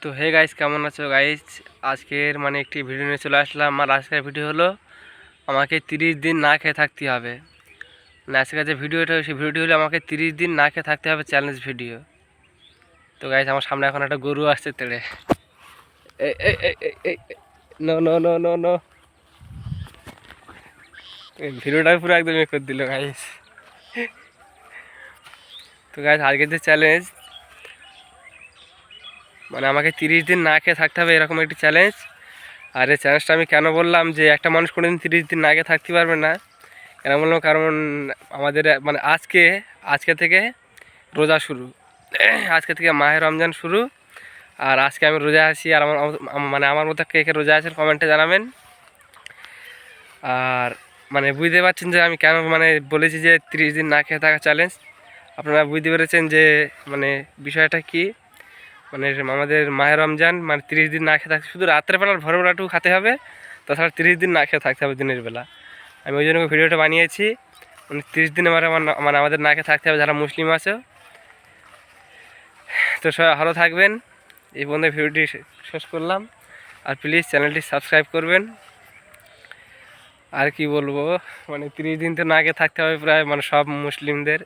তো hey guys, কেমন আছো গাইস? আজকের একটি ভিডিও নিয়ে চলে আসলাম। আর আজকের ভিডিও হলো আমাকে 30 দিন না খেয়ে থাকতে হবে। আজকের যে ভিডিওটা, সেই ভিডিওটি হলো আমাকে 30 দিন না খেয়ে থাকতে হবে, চ্যালেঞ্জ ভিডিও। তো গাইস, আমার সামনে এখন একটা গরু আসছে তেড়ে। No no no no no, ভিডিওটা পুরো একদম করে দিল গাইস। তো গাইস, আজকের যে চ্যালেঞ্জ আমাকে 30 দিন না খেয়ে থাকতে হবে, এরকম একটি চ্যালেঞ্জ। আর এই চ্যালেঞ্জটা আমি কেন বললাম যে একটা মানুষ কোনোদিন 30 দিন না খেয়ে থাকতে পারবে না, কেন বললাম? কারণ আমাদের আজকে থেকে রোজা শুরু। আজকে থেকে মাহে রমজান শুরু। আর আজকে আমি রোজা আছি। আর আমার মতো কে কে রোজা আছেন কমেন্টে জানাবেন। আর বুঝতে পারছেন যে আমি কেন বলেছি যে 30 দিন না খেয়ে থাকা চ্যালেঞ্জ। আপনারা বুঝতে পেরেছেন যে বিষয়টা কি। আমাদের মাহে রমজান 30 দিন না খেয়ে থাকতে, শুধু রাত্রেবেলার ভোরবেলাটুকু খেতে হবে, তাছাড়া 30 দিন না খেয়ে থাকতে হবে দিনের বেলা। আমি ওই জন্য ভিডিওটা বানিয়েছি। 30 দিন আমাদের না খেয়ে থাকতে হবে, যারা মুসলিম আছে। তো সবাই ভালো থাকবেন। এই পর্যন্ত ভিডিওটি শেষ করলাম। আর প্লিজ চ্যানেলটি সাবস্ক্রাইব করবেন। আর কি বলবো, 30 দিন তো না খেয়ে থাকতে হবে প্রায় সব মুসলিমদের,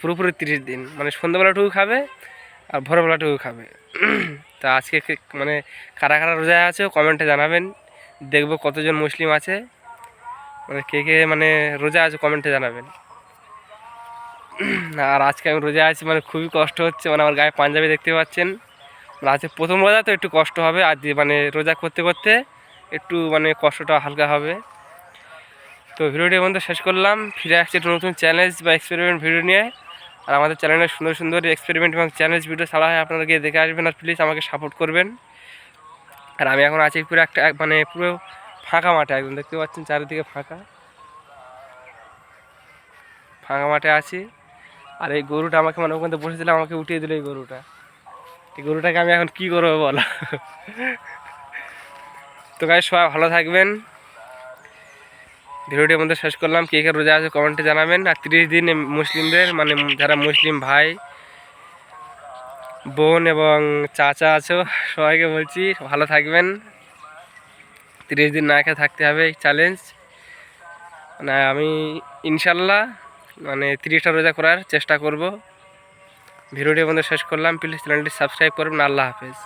পুরোপুরি 30 দিন। সন্ধ্যাবেলাটুকু খাবে আর ভোরবেলাটুকু খাবে। তা আজকে কারা কারা রোজা আছে কমেন্টে জানাবেন। দেখবো কতজন মুসলিম আছে, কে কে রোজা আছে কমেন্টে জানাবেন। আর আজকে আমি রোজা আছি, খুবই কষ্ট হচ্ছে। আমার গায়ে পাঞ্জাবি দেখতে পাচ্ছেন। আজকে প্রথম রোজা, তো একটু কষ্ট হবে। আর রোজা করতে করতে একটু কষ্টটা হালকা হবে। তো ভিডিওটি বন্ধু শেষ করলাম। ফিরে আসছে একটু নতুন চ্যালেঞ্জ বা এক্সপেরিমেন্ট ভিডিও নিয়ে। আর আমাদের চ্যানেলে সুন্দর সুন্দর এক্সপেরিমেন্ট এবং চ্যালেঞ্জ ভিডিও ছাড়া হয়, আপনারা গিয়ে দেখে আসবেন। আর প্লিজ আমাকে সাপোর্ট করবেন। আর আমি এখন আছি পুরো একটা পুরো ফাঁকা মাঠে, একদম দেখতে পাচ্ছেন চারিদিকে ফাঁকা ফাঁকা মাঠে আছি। আর এই গরুটা আমাকে ওখানে বসেছিলাম, আমাকে উঠিয়ে দিল এই গরুটাকে আমি এখন কি করবো বলো? তো গাইস, সবাই ভালো থাকবেন। ভিডিওটির মধ্যে শেষ করলাম। কে কে রোজা আছে কমেন্টে জানাবেন। আর 30 দিন মুসলিমদের যারা মুসলিম ভাই বোন এবং চাচা আছো, সবাইকে বলছি ভালো থাকবেন। 30 দিন না খেয়ে থাকতে হবে, এই চ্যালেঞ্জ। আমি ইনশাল্লাহ 30টা রোজা করার চেষ্টা করব। ভিডিওটির মধ্যে শেষ করলাম। প্লিজ চ্যানেলটি সাবস্ক্রাইব করবেন। আল্লাহ হাফেজ।